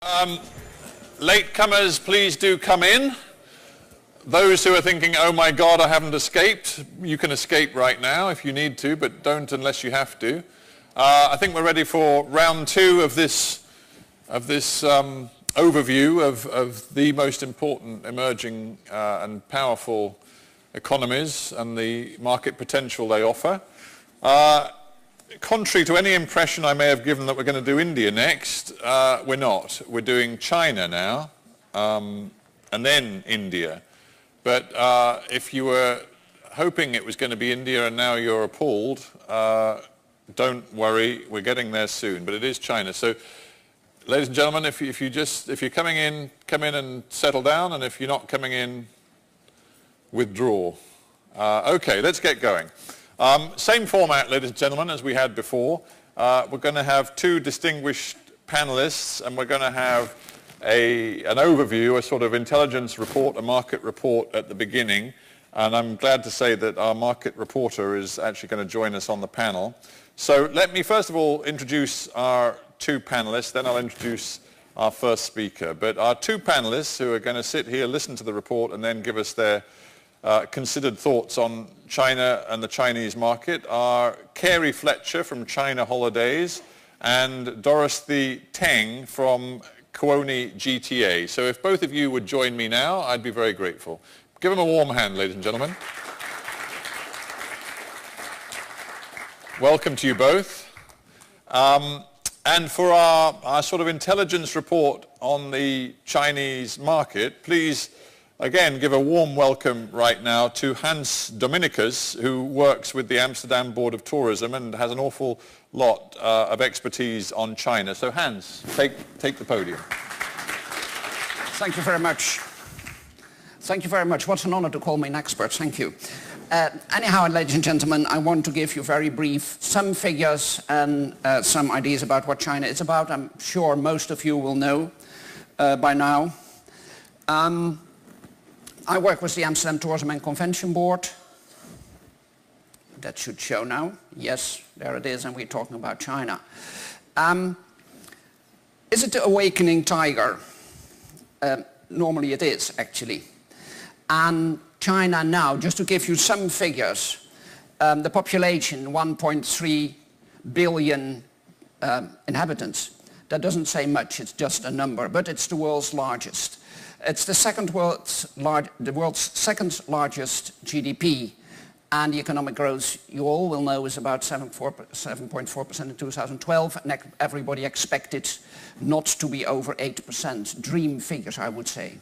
Latecomers, please do come in. Those who are thinking, oh my God, I haven't escaped, you can escape right now if you need to, but don't unless you have to. I think we're ready for round two of this overview of the most important emerging and powerful economies and the market potential they offer. Contrary to any impression I may have given that we're going to do India next, we're not. We're doing China now, and then India. But if you were hoping it was going to be India and now you're appalled, don't worry, we're getting there soon. But it is China. So, ladies and gentlemen, if you're coming in, come in and settle down, and if you're not coming in, withdraw. Okay, let's get going. Same format, ladies and gentlemen, as we had before. We're going to have two distinguished panelists, and we're going to have an overview, a sort of intelligence report, a market report at the beginning. And I'm glad to say that our market reporter is actually going to join us on the panel. So let me first of all introduce our two panelists, then I'll introduce our first speaker. But our two panelists who are going to sit here, listen to the report, and then give us their considered thoughts on China and the Chinese market are Carey Fletcher from China Holidays and Dorosthy Teng from Kuoni GTA. So if both of you would join me now, I'd be very grateful. Give them a warm hand, ladies and gentlemen. Welcome to you both. And for our sort of intelligence report on the Chinese market, please again give a warm welcome right now to Dominicus, who works with the Amsterdam Board of Tourism and has an awful lot of expertise on China. So Hans, take the podium. Thank you very much. Thank you very much. What an honor to call me an expert. Thank you. Anyhow, ladies and gentlemen, I want to give you very brief some figures and some ideas about what China is about. I'm sure most of you will know by now. I work with the Amsterdam Tourism and Convention Board. That should show now. Yes, there it is, and we're talking about China. Is it the awakening tiger? Normally it is, actually. And China now, just to give you some figures, the population, 1.3 billion inhabitants. That doesn't say much, it's just a number, but it's the world's largest. It's the world's second largest GDP, and the economic growth, you all will know, is about 7.4% in 2012, and everybody expected not to be over 8%. Dream figures, I would say.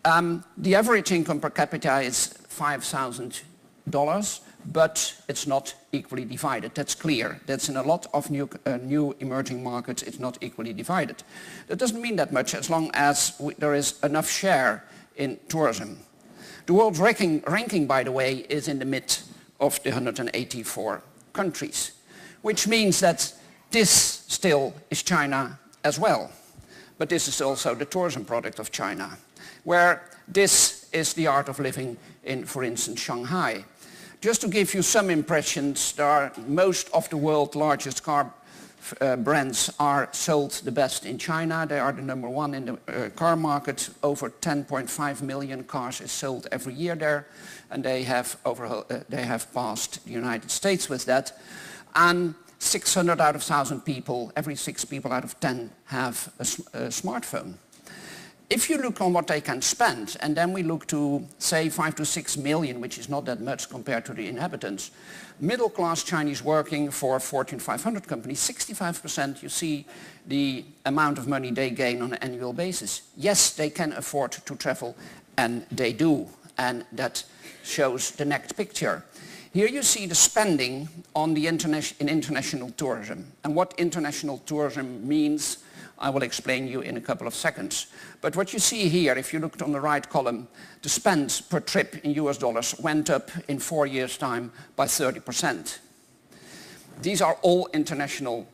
The average income per capita is $5,000, but it's not equally divided. That's clear. That's in a lot of new emerging markets, it's not equally divided. That doesn't mean that much as long as there is enough share in tourism. The world's ranking, by the way, is in the mid of the 184 countries, which means that this still is China as well. But this is also the tourism product of China, where this is the art of living in, for instance, Shanghai. Just to give you some impressions, most of the world's largest car brands are sold the best in China. They are the number one in the car market. Over 10.5 million cars is sold every year there, and they have passed the United States with that. And 600 out of 1,000 people, every 6 people out of 10 have a smartphone. If you look on what they can spend, and then we look to, say, 5 to 6 million, which is not that much compared to the inhabitants, middle-class Chinese working for Fortune 500 companies, 65%, you see the amount of money they gain on an annual basis. Yes, they can afford to travel, and they do, and that shows the next picture. Here you see the spending on the international tourism, and what international tourism means I will explain you in a couple of seconds. But what you see here, if you looked on the right column, the spend per trip in US dollars went up in 4 years' time by 30%. These are all international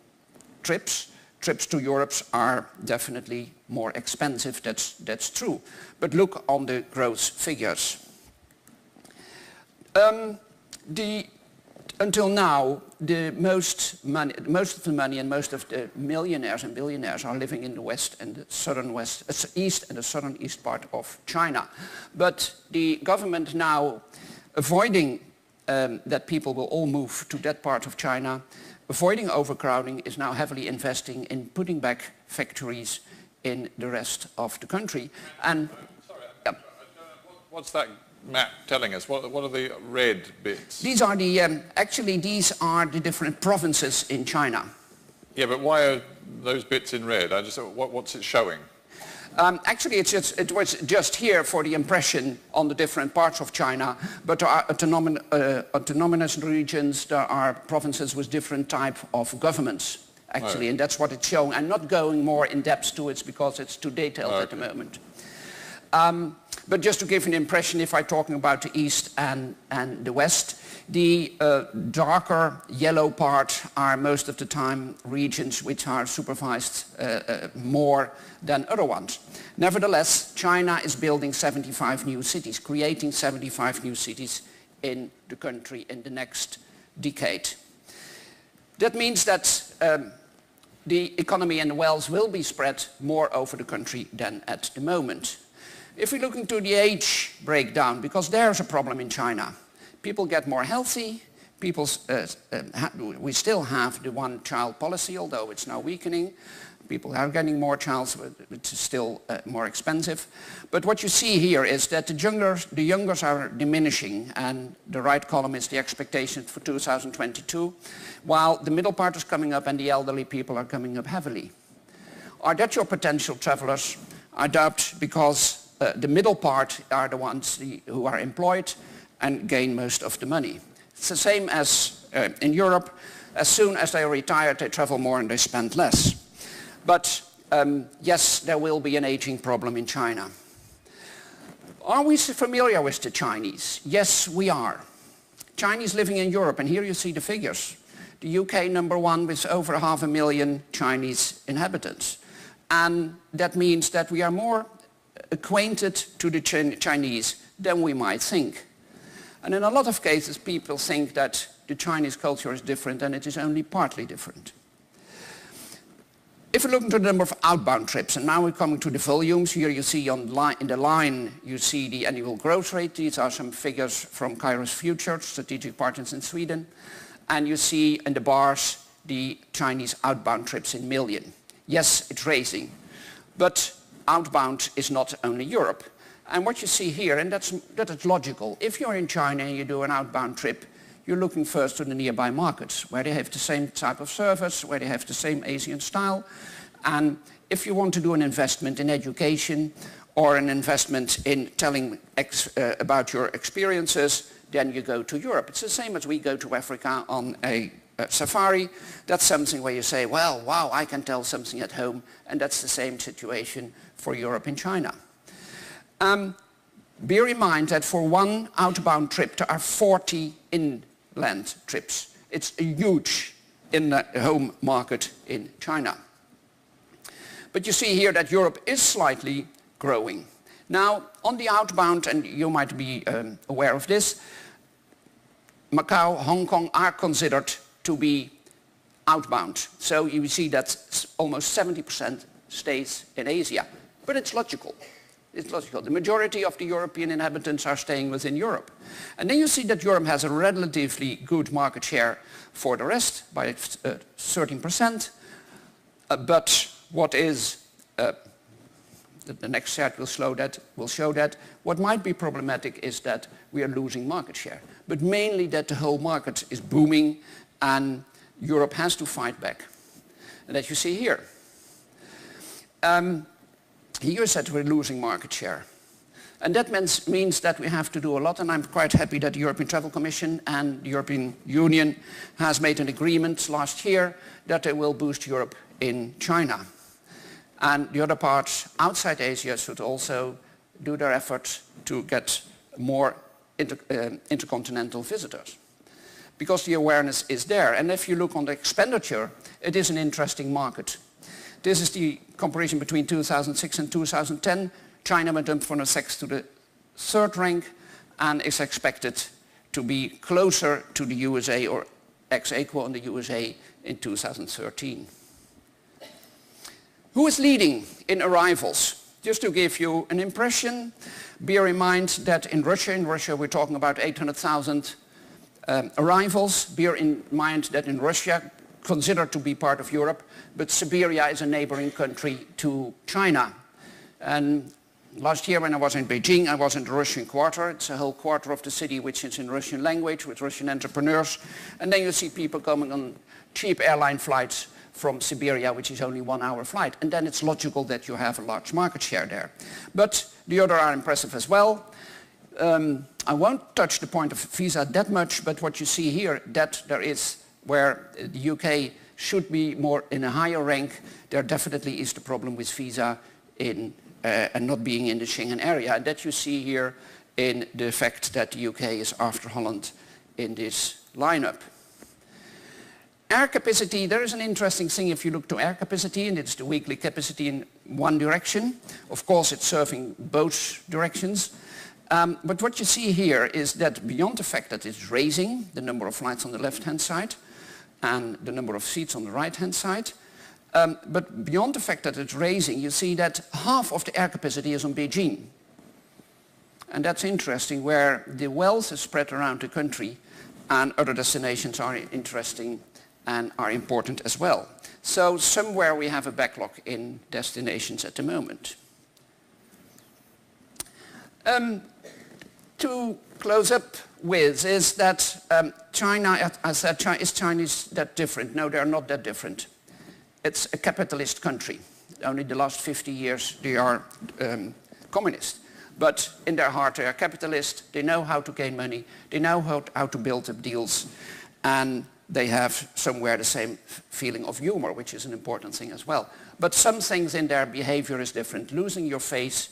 trips. Trips to Europe are definitely more expensive, that's true. But look on the growth figures. until now, most of the money and most of the millionaires and billionaires are living in the west and the southern east and the southern east part of China. But the government now, avoiding that people will all move to that part of China, avoiding overcrowding, is now heavily investing in putting back factories in the rest of the country. And sorry, what's that map telling us? What are the red bits? These are the, actually these are the different provinces in China. Yeah, but why are those bits in red? What's it showing? Actually, it was just here for the impression on the different parts of China, but there are autonomous regions, there are provinces with different type of governments, actually, and that's what it's showing. I'm not going more in depth to it because it's too detailed at the moment. But just to give an impression, if I'm talking about the east and the west, the darker yellow part are most of the time regions which are supervised more than other ones. Nevertheless, China is building 75 new cities, creating 75 new cities in the country in the next decade. That means that the economy and the wealth will be spread more over the country than at the moment. If we look into the age breakdown, because there's a problem in China. People get more healthy, we still have the one-child policy, although it's now weakening. People are getting more children, which is still more expensive. But what you see here is that the youngers are diminishing, and the right column is the expectation for 2022, while the middle part is coming up and the elderly people are coming up heavily. Are that your potential travelers? I doubt, because the middle part are the ones who are employed and gain most of the money. It's the same as in Europe. As soon as they retire, they travel more and they spend less. But yes, there will be an aging problem in China. Are we familiar with the Chinese? Yes, we are. Chinese living in Europe, and here you see the figures. The UK #1 with over 500,000 Chinese inhabitants. And that means that we are more acquainted to the Chinese than we might think. And in a lot of cases, people think that the Chinese culture is different, and it is only partly different. If we look into the number of outbound trips, and now we're coming to the volumes, here you see in the line, you see the annual growth rate. These are some figures from Carey's Future, strategic partners in Sweden. And you see in the bars the Chinese outbound trips in million. Yes, it's raising, but outbound is not only Europe. And what you see here, and that is logical, if you're in China and you do an outbound trip, you're looking first to the nearby markets, where they have the same type of service, where they have the same Asian style. And if you want to do an investment in education or an investment in telling about your experiences, then you go to Europe. It's the same as we go to Africa on a safari. That's something where you say, well, wow, I can tell something at home. And that's the same situation for Europe and China. Bear in mind that for one outbound trip, there are 40 inland trips. It's huge in the home market in China. But you see here that Europe is slightly growing. Now, on the outbound, and you might be aware of this, Macau, Hong Kong are considered to be outbound. So you see that almost 70% stays in Asia. But it's logical. It's logical. The majority of the European inhabitants are staying within Europe. And then you see that Europe has a relatively good market share for the rest by 13%. But what is, the next chart will show that, what might be problematic is that we are losing market share. But mainly that the whole market is booming and Europe has to fight back. And that you see here. Here is that we're losing market share. And that means that we have to do a lot, and I'm quite happy that the European Travel Commission and the European Union has made an agreement last year that they will boost Europe in China. And the other parts outside Asia should also do their efforts to get more intercontinental visitors. Because the awareness is there. And if you look on the expenditure, it is an interesting market. This is the comparison between 2006 and 2010. China went up from the 6th to the 3rd rank and is expected to be closer to the USA or ex aequo in the USA in 2013. Who is leading in arrivals? Just to give you an impression, bear in mind that in Russia we're talking about 800,000 arrivals. Bear in mind that in Russia, considered to be part of Europe, but Siberia is a neighboring country to China. And last year when I was in Beijing, I was in the Russian Quarter. It's a whole quarter of the city which is in Russian language with Russian entrepreneurs. And then you see people coming on cheap airline flights from Siberia, which is only 1 hour flight. And then it's logical that you have a large market share there. But the other are impressive as well. I won't touch the point of visa that much, but what you see here, that there is where the UK should be more in a higher rank, there definitely is the problem with visa in and not being in the Schengen area. And that you see here in the fact that the UK is after Holland in this lineup. Air capacity, there is an interesting thing if you look to air capacity, and it's the weekly capacity in one direction. Of course, it's serving both directions. But what you see here is that beyond the fact that it's raising the number of flights on the left-hand side and the number of seats on the right-hand side, but beyond the fact that it's raising, you see that half of the air capacity is on Beijing. And that's interesting, where the wealth is spread around the country and other destinations are interesting and are important as well. So somewhere we have a backlog in destinations at the moment. To close up with is that China, I said, is Chinese that different? No, they're not that different. It's a capitalist country. Only the last 50 years they are communist. But in their heart they are capitalist. They know how to gain money. They know how to build up deals. And they have somewhere the same feeling of humor, which is an important thing as well. But some things in their behavior is different. Losing your face,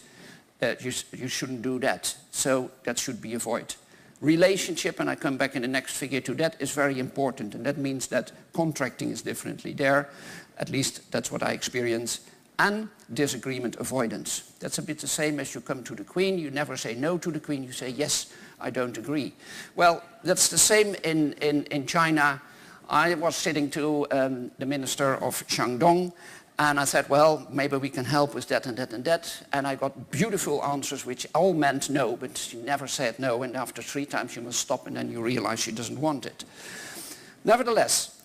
you shouldn't do that. So that should be avoided. Relationship, and I come back in the next figure to that, is very important. And that means that contracting is differently there. At least that's what I experience. And disagreement avoidance. That's a bit the same as you come to the Queen. You never say no to the Queen. You say, yes, I don't agree. Well, that's the same in China. I was sitting to the Minister of Shandong, and I said, well, maybe we can help with that and that and that. And I got beautiful answers which all meant no, but she never said no. And after 3 times you must stop, and then you realize she doesn't want it. Nevertheless,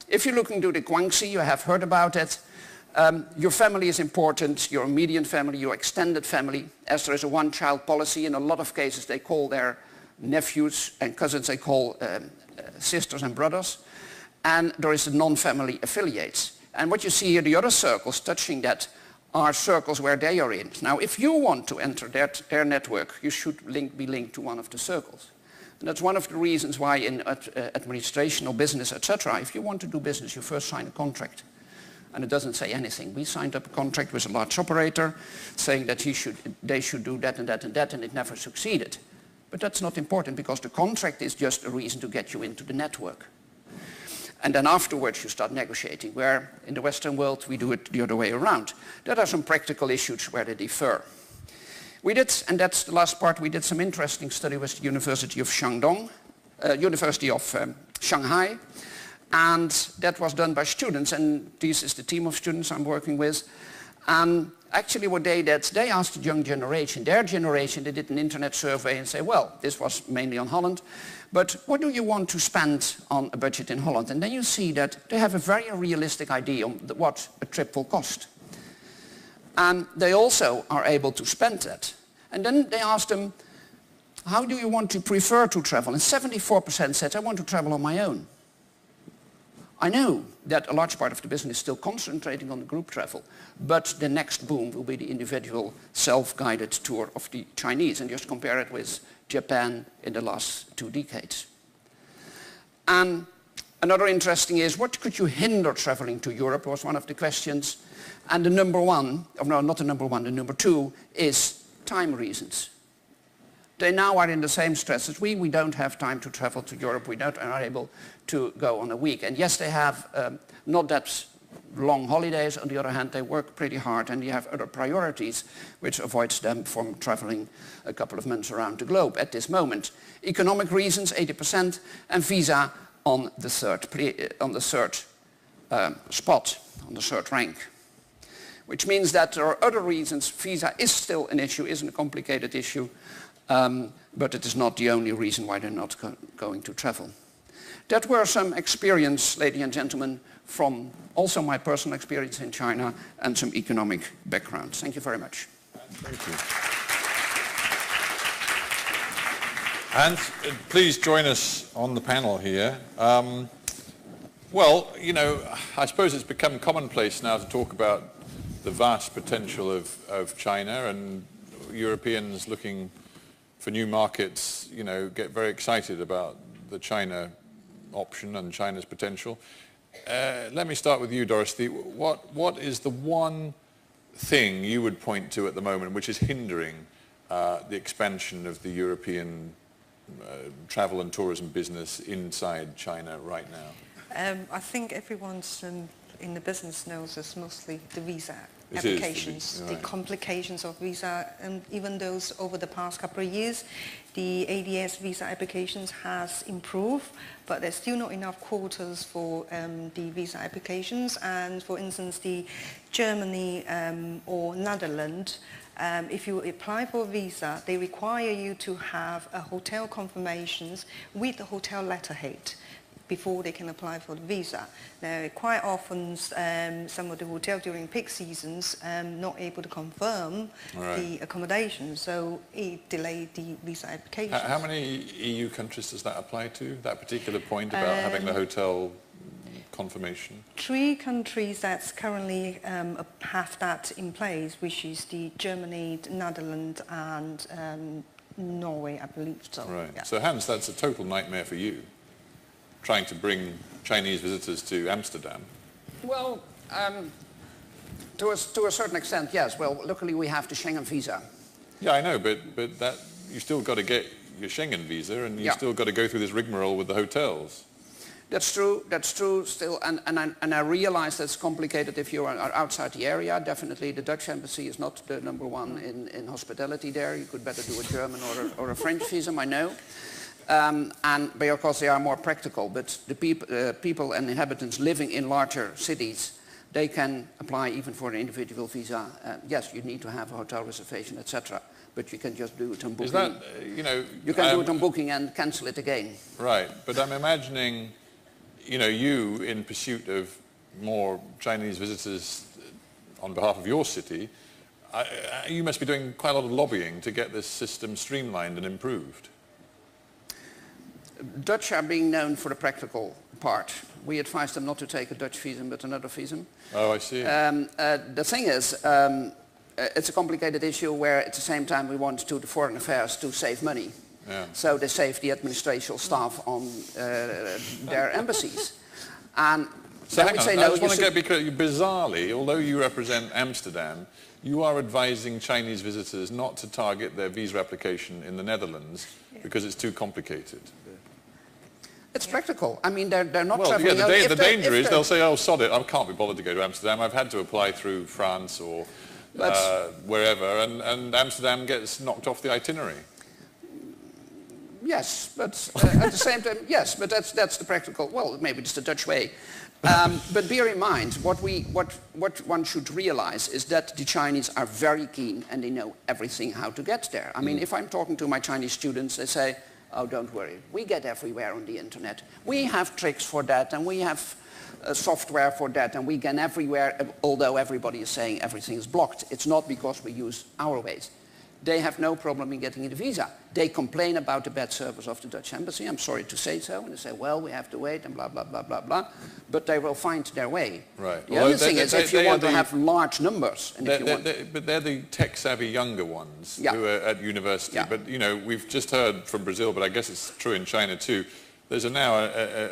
if you're looking to the Guangxi, you have heard about it. Your family is important, your immediate family, your extended family, as there is a one-child policy. In a lot of cases they call their nephews and cousins, they call sisters and brothers. And there is the non-family affiliates. And what you see here, the other circles touching that, are circles where they are in. Now, if you want to enter their network, you should be linked to one of the circles. And that's one of the reasons why in administration or business, etc., if you want to do business, you first sign a contract. And it doesn't say anything. We signed up a contract with a large operator saying that they should do that and that and that, and it never succeeded. But that's not important, because the contract is just a reason to get you into the network. And then afterwards you start negotiating, where in the Western world we do it the other way around. There are some practical issues where they differ. We did, and that's the last part, we did some interesting study with the University of Shandong, University of Shanghai. And that was done by students, and this is the team of students I'm working with. And actually what they did, they asked the young generation, their generation, they did an internet survey and say, well, this was mainly on Holland, but what do you want to spend on a budget in Holland? And then you see that they have a very realistic idea on what a trip will cost. And they also are able to spend that. And then they asked them, how do you want to prefer to travel? And 74% said, I want to travel on my own. I know that a large part of the business is still concentrating on the group travel, but the next boom will be the individual self-guided tour of the Chinese, and just compare it with Japan in the last 2 decades. And another interesting is, what could you hinder traveling to Europe was one of the questions. And the number one, or no, not the number one, the number 2 is time reasons. They now are in the same stress as we don't have time to travel to Europe, we are able to go on a week. And yes, they have not that long holidays, on the other hand they work pretty hard, and you have other priorities which avoids them from traveling a couple of months around the globe at this moment. Economic reasons, 80%, and visa on the third spot, on the third rank. Which means that there are other reasons. Visa is still an issue, isn't a complicated issue, but it is not the only reason why they're not going to travel. That were some experience, ladies and gentlemen, from also my personal experience in China and some economic background. Thank you very much. Thank you. And please join us on the panel here. Well, you know, I suppose it's become commonplace now to talk about the vast potential of China, and Europeans looking for new markets, you know, get very excited about the China option and China's potential. Let me start with you, Dorosthy. What is the one thing you would point to at the moment which is hindering the expansion of the European travel and tourism business inside China right now? I think everyone's in the business knows it's mostly the visa applications, the complications of visa, and even those over the past couple of years, the ADS visa applications has improved, but there's still not enough quotas for the visa applications. And for instance, the Germany or Netherlands, if you apply for a visa, they require you to have a hotel confirmations with the hotel letterhead before they can apply for the visa. Now, quite often, some of the hotels during peak seasons not able to confirm the accommodation, so it delayed the visa application. How many EU countries does that apply to, that particular point about having the hotel confirmation? 3 countries that currently have that in place, which is the Germany, the Netherlands, and Norway, I believe. So, right. Yeah. So, Hans, that's a total nightmare for you, trying to bring Chinese visitors to Amsterdam. Well, to a certain extent, yes. Well, luckily we have the Schengen visa. Yeah, I know, but that you still got to get your Schengen visa, and you still got to go through this rigmarole with the hotels. That's true still, and I realize that's complicated if you are outside the area. Definitely the Dutch embassy is not the number one in hospitality there. You could better do a German or a French visa, I know. And because they are more practical, but the people and inhabitants living in larger cities, they can apply even for an individual visa. Yes, you need to have a hotel reservation, etc. But you can just do it on booking. Is that, you know... You can do it on booking and cancel it again. Right, but I'm imagining, you know, you in pursuit of more Chinese visitors on behalf of your city, you must be doing quite a lot of lobbying to get this system streamlined and improved. Dutch are being known for the practical part. We advise them not to take a Dutch visum, but another visum. Oh, I see. The thing is, it's a complicated issue where at the same time we want the Foreign Affairs to save money. Yeah. So they save the administrative staff on their embassies. And so hang on, I just want to get, because bizarrely, although you represent Amsterdam, you are advising Chinese visitors not to target their visa application in the Netherlands because it's too complicated. It's practical. I mean, they're not well, traveling. Yeah, the danger is they'll say, oh, sod it, I can't be bothered to go to Amsterdam. I've had to apply through France or wherever, and Amsterdam gets knocked off the itinerary. Yes, but at the same time, yes, but that's the practical, well, maybe it's the Dutch way. But bear in mind, what one should realize is that the Chinese are very keen and they know everything how to get there. I mean, if I'm talking to my Chinese students, they say, oh, don't worry, we get everywhere on the internet. We have tricks for that, and we have software for that, and we can everywhere, although everybody is saying everything is blocked. It's not because we use our ways. They have no problem in getting a visa. They complain about the bad service of the Dutch embassy, I'm sorry to say so, and they say, well, we have to wait and blah, blah, blah, blah, blah, but they will find their way. Right. The other thing is if you want to have large numbers. And but they're the tech-savvy younger ones who are at university. Yeah. But, you know, we've just heard from Brazil, but I guess it's true in China too, there's now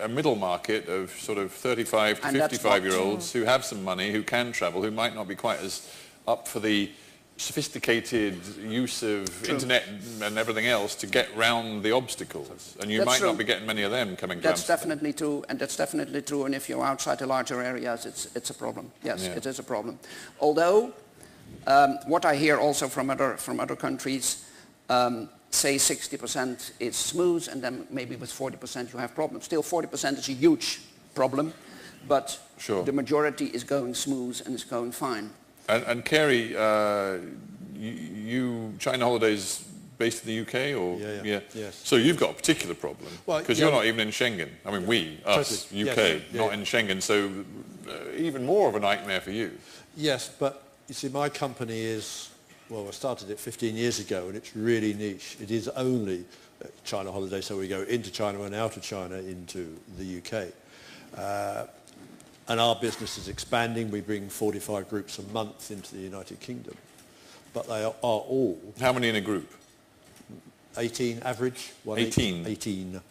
a middle market of sort of 35 to 55-year-olds who have some money, who can travel, who might not be quite as up for the sophisticated use of internet and everything else to get round the obstacles, and you might not be getting many of them coming to Amsterdam. That's definitely true, and that's definitely true, and if you're outside the larger areas, it's a problem. Yes, it is a problem. Although, what I hear also from other countries, say 60% is smooth, and then maybe with 40% you have problems. Still 40% is a huge problem, but sure. the majority is going smooth and is going fine. And Carey, China Holidays based in the UK, or yes. So you've got a particular problem because you're not even in Schengen. I mean, us, totally. UK, not in Schengen. So even more of a nightmare for you. Yes, but you see, my company is, well, I started it 15 years ago, and it's really niche. It is only China Holidays, so we go into China and out of China into the UK. And our business is expanding. We bring 45 groups a month into the United Kingdom. But they are all... How many in a group? 18 average. 18? 18.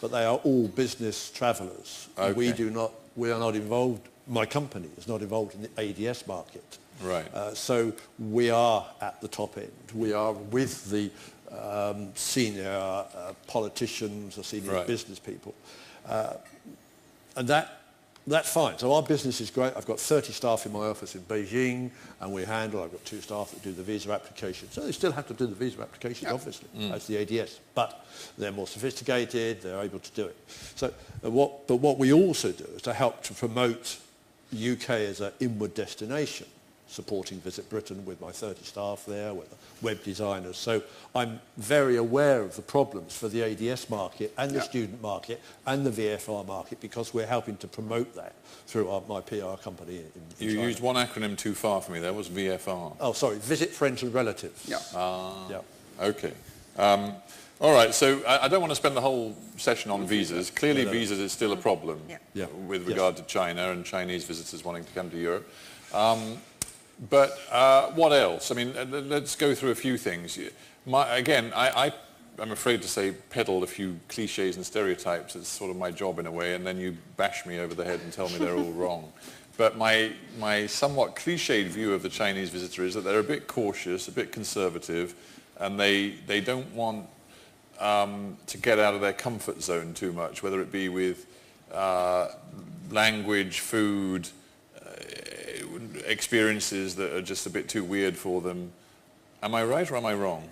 But they are all business travellers. Okay. We are not involved, my company is not involved in the ADS market. Right. So we are at the top end. We are with the senior politicians or senior business people. And that's fine. So our business is great. I've got 30 staff in my office in Beijing, and I've got 2 staff that do the visa application. So they still have to do the visa application, obviously, as the ADS. But they're more sophisticated, they're able to do it. So what we also do is to help to promote UK as an inward destination, supporting Visit Britain with my 30 staff there, with web designers. So I'm very aware of the problems for the ADS market and the student market and the VFR market, because we're helping to promote that through my PR company in You China. used one acronym too far for me. That was VFR. Oh, sorry, Visit Friends and Relatives. Yeah. Okay. All right, so I don't want to spend the whole session on visas. Clearly visas is still a problem with regard to China and Chinese visitors wanting to come to Europe. But what else? I mean, let's go through a few things. I'm afraid to say peddle a few cliches and stereotypes. It's sort of my job in a way, and then you bash me over the head and tell me they're all wrong. But my somewhat cliched view of the Chinese visitor is that they're a bit cautious, a bit conservative, and they don't want to get out of their comfort zone too much, whether it be with language, food, experiences that are just a bit too weird for them. Am I right or am I wrong?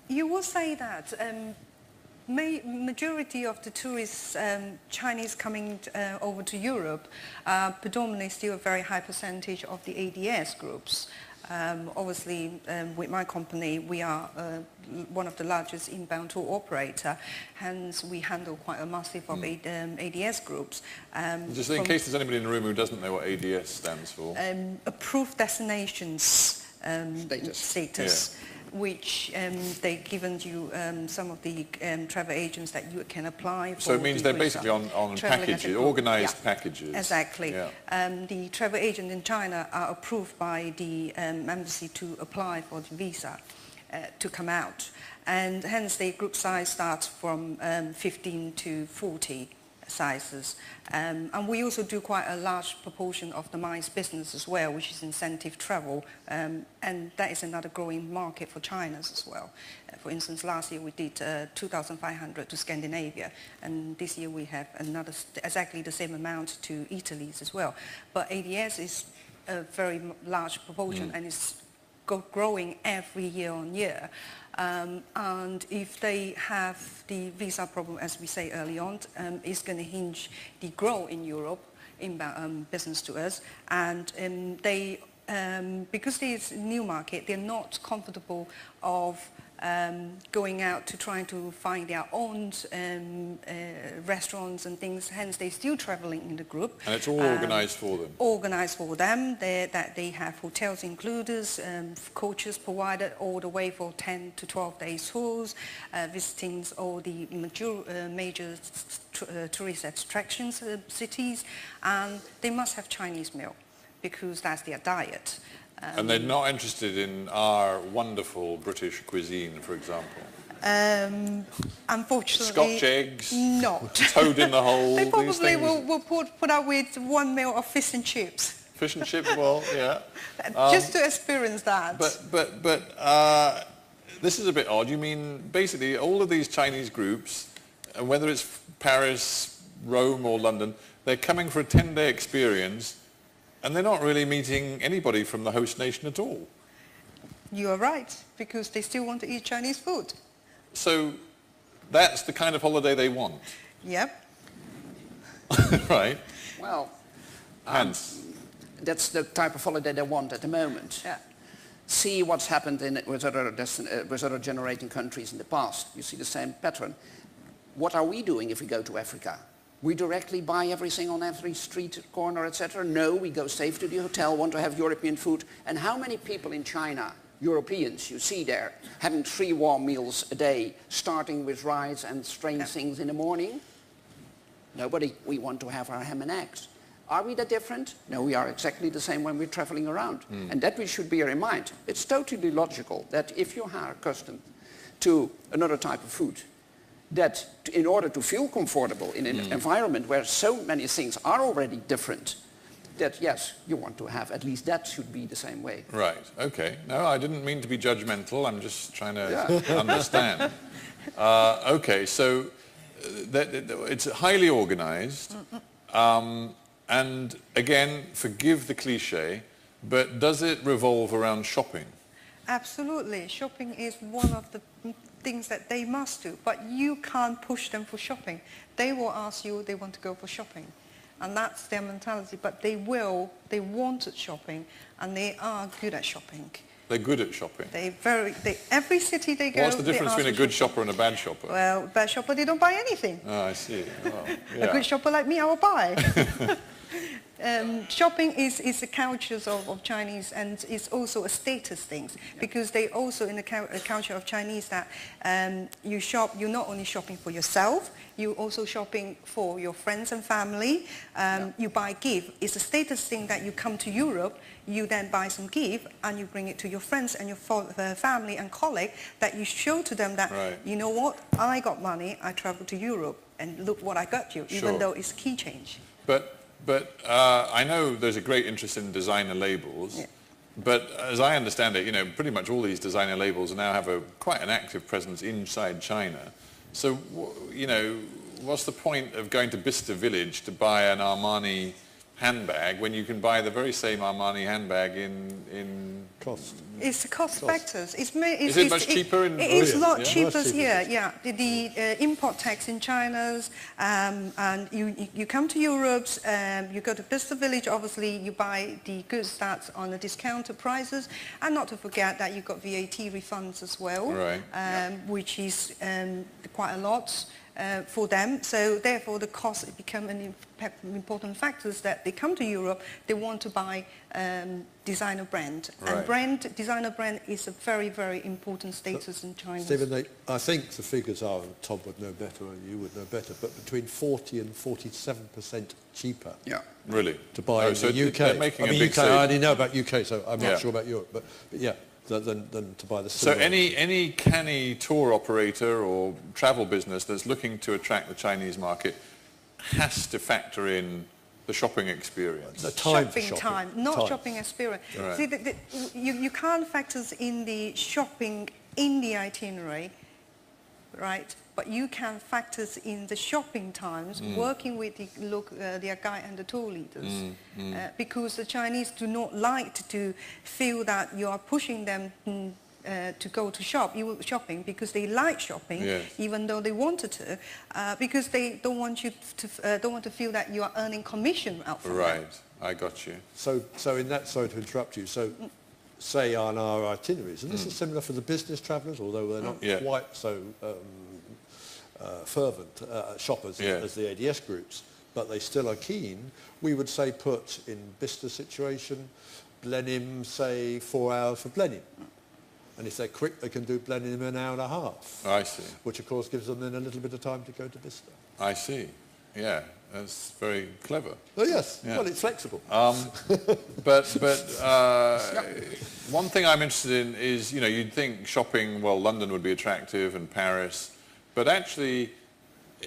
You will say that. Majority of the tourists, Chinese coming over to Europe, predominantly still a very high percentage of the ADS groups. Obviously, with my company, we are one of the largest inbound tour operator, hence we handle quite a massive of ADS groups. Just in case there's anybody in the room who doesn't know what ADS stands for. Approved Destinations status. Which they've given you some of the travel agents that you can apply for. So it means they're basically on packages, organised packages. Exactly. Yeah. The travel agent in China are approved by the embassy to apply for the visa to come out. And hence the group size starts from 15 to 40 sizes. And we also do quite a large proportion of the MICE business as well, which is incentive travel, and that is another growing market for China's as well. For instance, last year we did 2,500 to Scandinavia, and this year we have another exactly the same amount to Italy's as well. But ADS is a very large proportion and it's growing every year on year. And if they have the visa problem, as we say early on, it's going to hinge the growth in Europe, in business to us. And they, because it's a new market, they're not comfortable of going out to trying to find their own restaurants and things, hence they're still traveling in the group. And it's all organised for them? Organised for them. They have hotels included, coaches provided all the way for 10 to 12 days tours, visiting all the major tourist attractions, cities, and they must have Chinese meal because that's their diet. And they're not interested in our wonderful British cuisine, for example? Unfortunately, Scotch eggs? Not. Toad in the hole? They probably will put up with one meal of fish and chips. Fish and chips, well, yeah. Just to experience that. But this is a bit odd. You mean basically all of these Chinese groups, whether it's Paris, Rome or London, they're coming for a 10-day experience, and they're not really meeting anybody from the host nation at all. You are right, because they still want to eat Chinese food. So that's the kind of holiday they want. Yep. Right. Well, Hans. that's the type of holiday they want at the moment. Yeah. See what's happened with other generating countries in the past. You see the same pattern. What are we doing if we go to Africa? We directly buy everything on every street corner, etc. No, we go safe to the hotel, want to have European food. And how many people in China, Europeans, you see there, having 3 warm meals a day, starting with rice and strange things in the morning? Nobody. We want to have our ham and eggs. Are we that different? No, we are exactly the same when we're traveling around. And that we should bear in mind. It's totally logical that if you are accustomed to another type of food, that in order to feel comfortable in an environment where so many things are already different, that yes, you want to have, at least that should be the same way. Right, okay. No, I didn't mean to be judgmental. I'm just trying to understand. Okay, so it's highly organized. And again, forgive the cliche, but does it revolve around shopping? Absolutely. Shopping is one of the things that they must do, but you can't push them for shopping. They will ask you, they want to go for shopping. And that's their mentality, but they want shopping, and they are good at shopping. They're good at shopping. Every city they go. What's the difference between a good shopper and a bad shopper? Well, bad shopper, they don't buy anything. Oh, I see. Well, yeah. A good shopper like me, I will buy. Shopping is the cultures of Chinese, and it's also a status thing, because they also in the culture of Chinese that you shop, you're not only shopping for yourself, you're also shopping for your friends and family. You buy gift. It's a status thing that you come to Europe, you then buy some gift and you bring it to your friends and your family and colleague, that you show to them that, you know what, I got money, I traveled to Europe and look what I got you, even though it's key change. But I know there's a great interest in designer labels, but as I understand it, you know, pretty much all these designer labels now have quite an active presence inside China. So, you know, what's the point of going to Bicester Village to buy an Armani handbag when you can buy the very same Armani handbag in cost? It's the cost factors. Is it much cheaper in? It is a lot cheaper here. Yeah, the import tax in China's, and you come to Europe, you go to Bicester Village. Obviously, you buy the goods that's on the discounted prices, and not to forget that you've got VAT refunds as well, which is quite a lot. For them, so therefore the cost become an important factors that they come to Europe, they want to buy designer brand. And designer brand is a very, very important status in China. Stephen, I think the figures are, and Tom would know better and you would know better, but between 40 and 47% cheaper. Yeah. Really? To buy in the UK. They're making a big UK, I only know about UK, so I'm not sure about Europe, but yeah. Than to buy the silver. So any canny tour operator or travel business that's looking to attract the Chinese market has to factor in the shopping experience. The time shopping experience. See, you can't factor in the shopping in the itinerary, right? But you can factor in the shopping times, working with the guide and the tour leaders, because the Chinese do not like to feel that you are pushing them to go to shopping, because they like shopping, even though they wanted to, because they don't want you to feel that you are earning commission out from them. Right, I got you. So in that, sorry to interrupt you. So. Say on our itineraries, and this is similar for the business travellers, although they're not quite so fervent shoppers as the ADS groups, but they still are keen. We would say put in Bicester situation, Blenheim, say 4 hours for Blenheim. And if they're quick, they can do Blenheim in an hour and a half. I see. Which of course gives them then a little bit of time to go to Bicester. I see. Yeah, that's very clever. Oh yes, well it's flexible. But one thing I'm interested in is, you know, you'd think shopping, well, London would be attractive and Paris, but actually,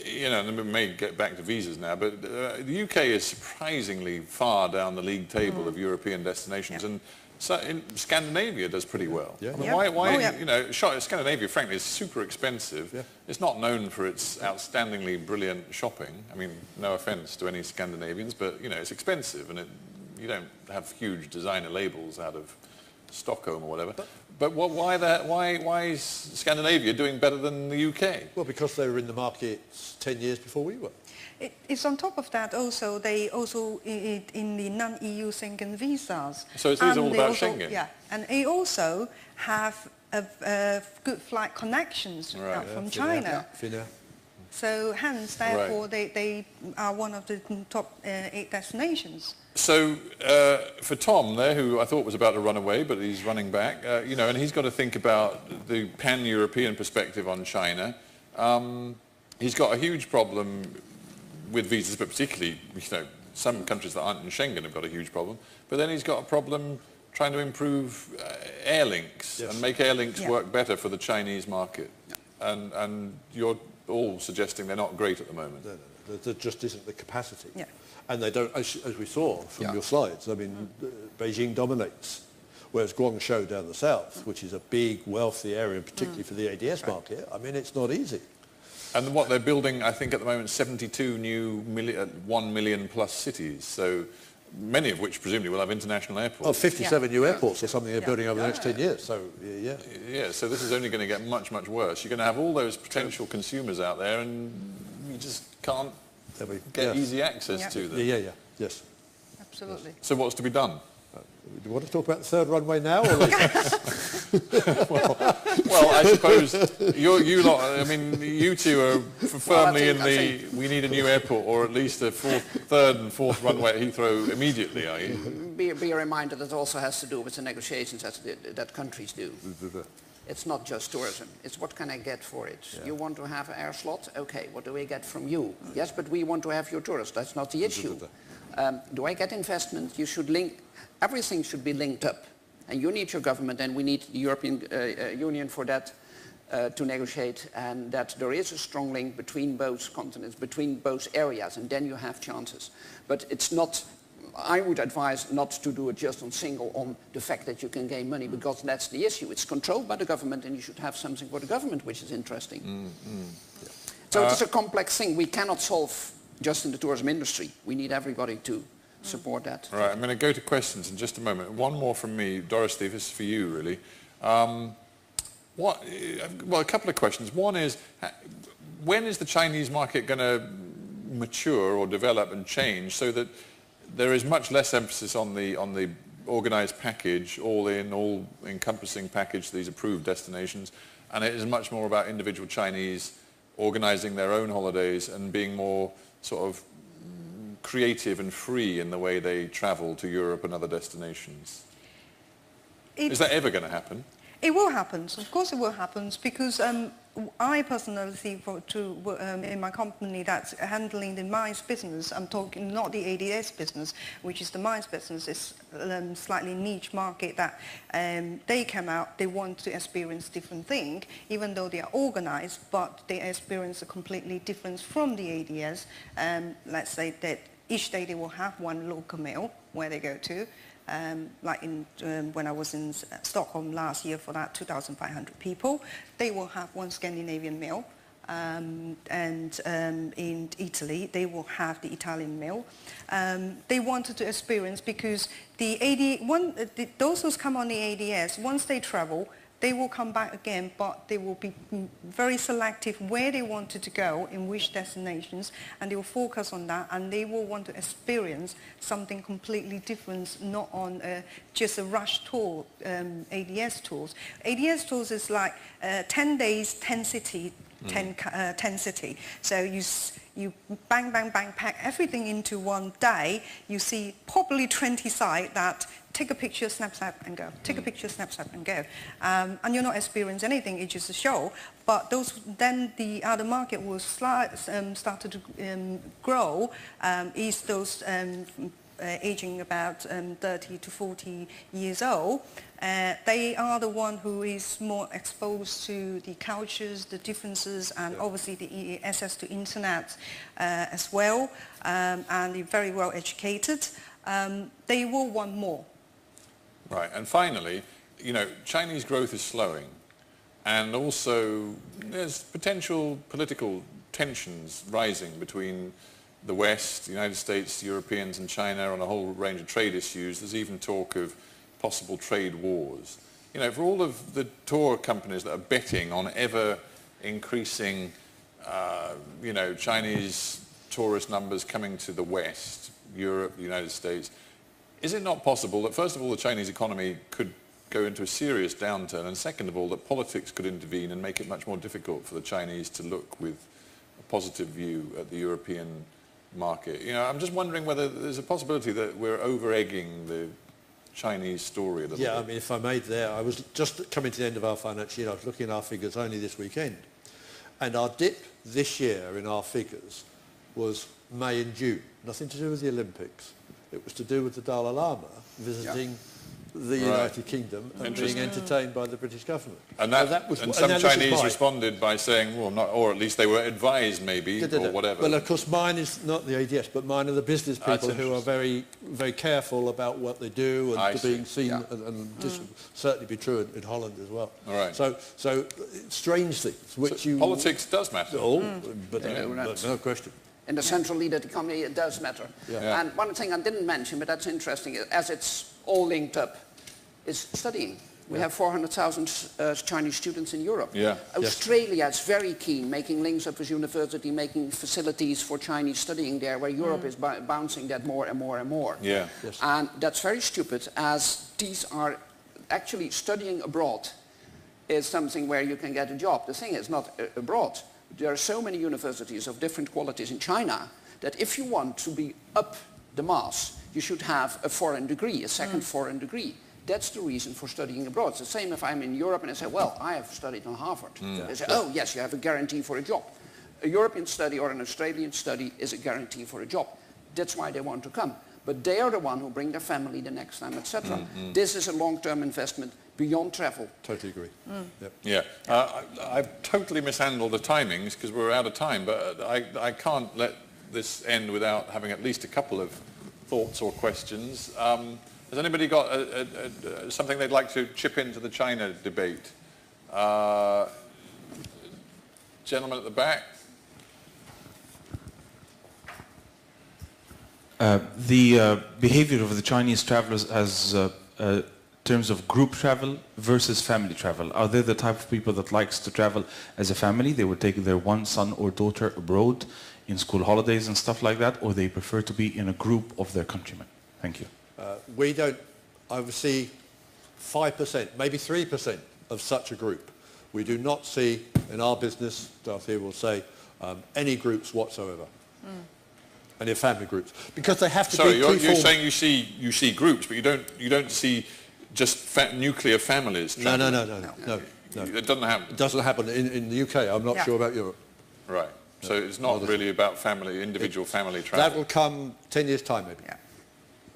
you know, and we may get back to visas now, but the UK is surprisingly far down the league table of European destinations, and so in Scandinavia does pretty well. I mean, why you know, Scandinavia, frankly, is super expensive. It's not known for its outstandingly brilliant shopping. I mean, no offence to any Scandinavians, but, you know, it's expensive, and you don't have huge designer labels out of Stockholm or whatever. But why is Scandinavia doing better than the UK? Well, because they were in the markets 10 years before we were. It's on top of that also, they also in the non-EU Schengen visas. So it's all about Schengen? Yeah, and they also have good flight connections out from China. Finnair. So hence, therefore, they are one of the top 8 destinations. So for Tom there, who I thought was about to run away, but he's running back, you know, and he's got to think about the pan-European perspective on China. He's got a huge problem with visas, but particularly, you know, some countries that aren't in Schengen have got a huge problem. But then he's got a problem trying to improve air links and make air links work better for the Chinese market. And you're all suggesting they're not great at the moment. No. There just isn't the capacity. Yeah. And they don't, as we saw from your slides, I mean, Beijing dominates, whereas Guangzhou down the south, which is a big, wealthy area, particularly for the ADS market, I mean, it's not easy. And what they're building, I think at the moment, 72 new 1 million plus cities, so many of which presumably will have international airports. Oh, 57 new airports or something they're building over the next 10 years, so Yeah, so this is only going to get much, much worse. You're going to have all those potential consumers out there and you just can't get easy access to them. Yes. Absolutely. So what's to be done? Do you want to talk about the third runway now? Or well, I suppose you lot, I mean, you two are firmly in the, we need a new airport, or at least a third and fourth runway at Heathrow immediately, are you? Be a reminder that also has to do with the negotiations that countries do. It's not just tourism. It's what can I get for it? Yeah. You want to have an air slot? Okay, what do we get from you? Yes, but we want to have your tourists. That's not the issue. Do I get investment? You should link, everything should be linked up. And you need your government, and we need the European Union for that to negotiate, and that there is a strong link between both continents, between both areas, and then you have chances. But it's not, I would advise not to do it just on the fact that you can gain money, because that's the issue. It's controlled by the government, and you should have something for the government which is interesting. So it's a complex thing. We cannot solve just in the tourism industry. We need everybody to support that. All right, I'm going to go to questions in just a moment. One more from me. Dorosthy, this is for you, really. Well, a couple of questions. One is, when is the Chinese market going to mature or develop and change so that there is much less emphasis on the organised package, all-encompassing package, these approved destinations, and it is much more about individual Chinese organising their own holidays and being more sort of creative and free in the way they travel to Europe and other destinations? Is that ever going to happen? It will happen. Of course it will happen, because I personally see in my company that's handling the mines business, I'm talking not the ADS business, which is the mines business, it's slightly niche market that they come out, they want to experience different thing, even though they are organized, but they experience a completely different from the ADS. Let's say that each day they will have one local meal where they go to. Like when I was in Stockholm last year for that 2,500 people, they will have one Scandinavian meal, and in Italy they will have the Italian meal. They wanted to experience, because those who come on the ADS, once they travel, they will come back again, but they will be very selective where they wanted to go, in which destinations, and they will focus on that, and they will want to experience something completely different, not on just a rush tour, ADS tours. ADS tours is like 10 days, 10 city, 10 city. So you bang, bang, bang, pack everything into one day. You see probably 20 sites that take a picture, snap, snap, and go. Take a picture, snap, snap, and go. And you're not experiencing anything, it's just a show. But then the other market will start to grow, is those aging about 30 to 40 years old. They are the one who is more exposed to the cultures, the differences, and obviously the access to internet as well, and they're very well educated. They will want more. Right, and finally, you know, Chinese growth is slowing, and also there's potential political tensions rising between the West, the United States, Europeans and China on a whole range of trade issues. There's even talk of possible trade wars. You know, for all of the tour companies that are betting on ever increasing, you know, Chinese tourist numbers coming to the West, Europe, the United States, is it not possible that, first of all, the Chinese economy could go into a serious downturn, and second of all, that politics could intervene and make it much more difficult for the Chinese to look with a positive view at the European market? You know, I'm just wondering whether there's a possibility that we're over-egging the Chinese story a little bit. Yeah, I mean, if I may there, I was just coming to the end of our financial year, I was looking at our figures only this weekend, and our dip this year in our figures was May and June, nothing to do with the Olympics. It was to do with the Dalai Lama visiting the United Kingdom and being entertained by the British government. And, some Chinese responded by saying, well, not, or at least they were advised maybe, or whatever. Well, of course, mine is not the ADS, but mine are the business people who are very, very careful about what they do and being seen, and this would certainly be true in Holland as well. All right. So strange things, which politics does matter. But no question. In the central leader economy, it does matter. And one thing I didn't mention, but that's interesting, as it's all linked up, is studying. We have 400,000 Chinese students in Europe. Australia is very keen, making links up with university, making facilities for Chinese studying there, where Europe is bouncing that more and more and more. And that's very stupid, as these are actually studying abroad is something where you can get a job. The thing is not abroad. There are so many universities of different qualities in China that if you want to be up the mass, you should have a foreign degree, a second foreign degree. That's the reason for studying abroad. It's the same if I'm in Europe and I say, well, I have studied on Harvard. They say, oh, yes, you have a guarantee for a job. A European study or an Australian study is a guarantee for a job. That's why they want to come. But they are the one who bring their family the next time, etc. This is a long-term investment beyond travel. Totally agree. I've totally mishandled the timings because we're out of time, but I can't let this end without having at least a couple of thoughts or questions. Has anybody got something they'd like to chip into the China debate? Gentleman at the back. The behavior of the Chinese travelers as terms of group travel versus family travel. Are they the type of people that likes to travel as a family? They would take their one son or daughter abroad in school holidays and stuff like that, or they prefer to be in a group of their countrymen? Thank you. We don't oversee 5%, maybe 3% of such a group. We do not see in our business, Dorothy will say, any groups whatsoever. Any family groups, because they have to be you're saying you see groups, but you don't see just nuclear families. No. It doesn't happen. It doesn't happen in the UK. I'm not sure about Europe. Right. So it's not really about individual family travel. That will come 10 years' time, maybe.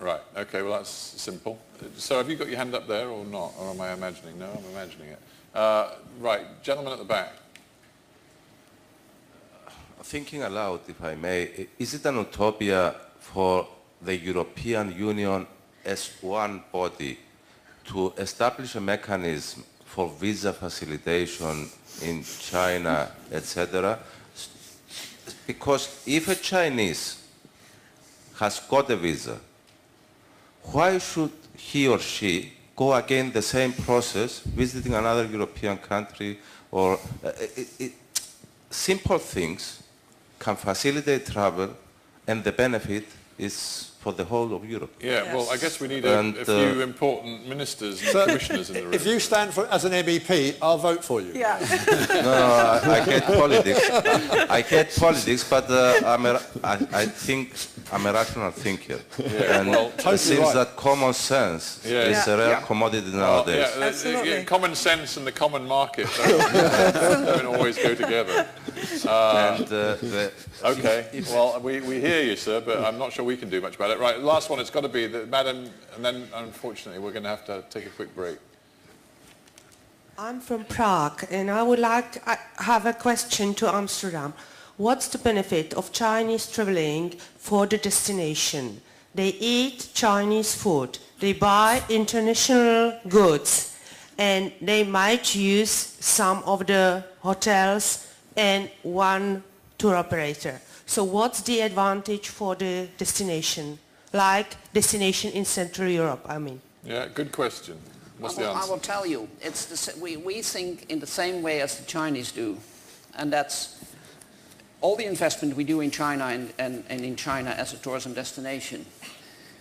Right. Okay. Well, that's simple. So have you got your hand up there or not? Or am I imagining? No, I'm imagining it. Right. Gentleman at the back. Thinking aloud, if I may, is it an utopia for the European Union as one body to establish a mechanism for visa facilitation in China, etc.? Because if a Chinese has got a visa, why should he or she go again the same process, visiting another European country, or simple things can facilitate travel, and the benefit is for the whole of Europe. Yeah, well, I guess we need a few important ministers and commissioners in the room. If you stand as an MEP, I'll vote for you. No, I hate politics. I hate politics, but I think I'm a rational thinker. And it seems that common sense is a rare commodity nowadays. Absolutely. Common sense and the common market don't always go together. Okay, well, we hear you, sir, but I'm not sure we can do much about it. Right, last one, it's got to be the Madam, and then unfortunately we're going to have to take a quick break. I'm from Prague, and I would like to have a question to Amsterdam. What's the benefit of Chinese traveling for the destination? They eat Chinese food, they buy international goods, and they might use some of the hotels and one tour operator. So what's the advantage for the destination? Like destination in Central Europe, I mean. Yeah, good question. What's the answer? I will tell you. We think in the same way as the Chinese do, and that's all the investment we do in China and in China as a tourism destination.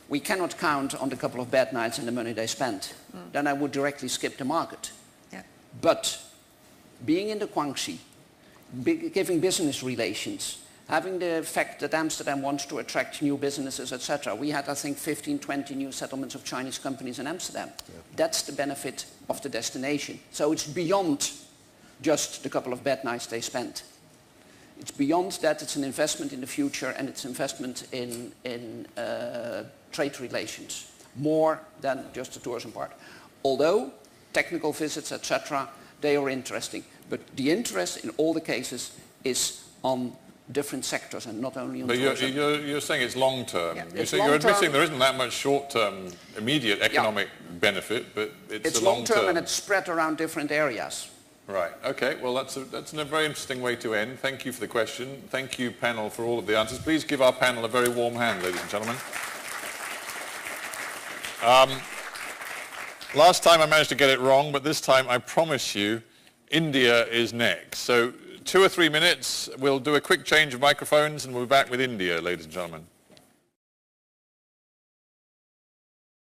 We cannot count on the couple of bad nights and the money they spend. Then I would directly skip the market. Yeah. But being in the Guangxi, giving business relations, having the fact that Amsterdam wants to attract new businesses, etc. We had, I think, 15, 20 new settlements of Chinese companies in Amsterdam. Yeah. That's the benefit of the destination. So it's beyond just the couple of bad nights they spent. It's beyond that. It's an investment in the future, and it's investment in trade relations, more than just the tourism part. Although technical visits, etc., they are interesting. But the interest in all the cases is on different sectors and not only on tourism. But you're saying it's long term. Yeah, You're admitting there isn't that much short term immediate economic benefit, but it's long term and it's spread around different areas. Right. Okay. Well, that's a very interesting way to end. Thank you for the question. Thank you, panel, for all of the answers. Please give our panel a very warm hand, ladies and gentlemen. Last time I managed to get it wrong, but this time I promise you India is next. So 2 or 3 minutes, we'll do a quick change of microphones and we'll be back with India, ladies and gentlemen.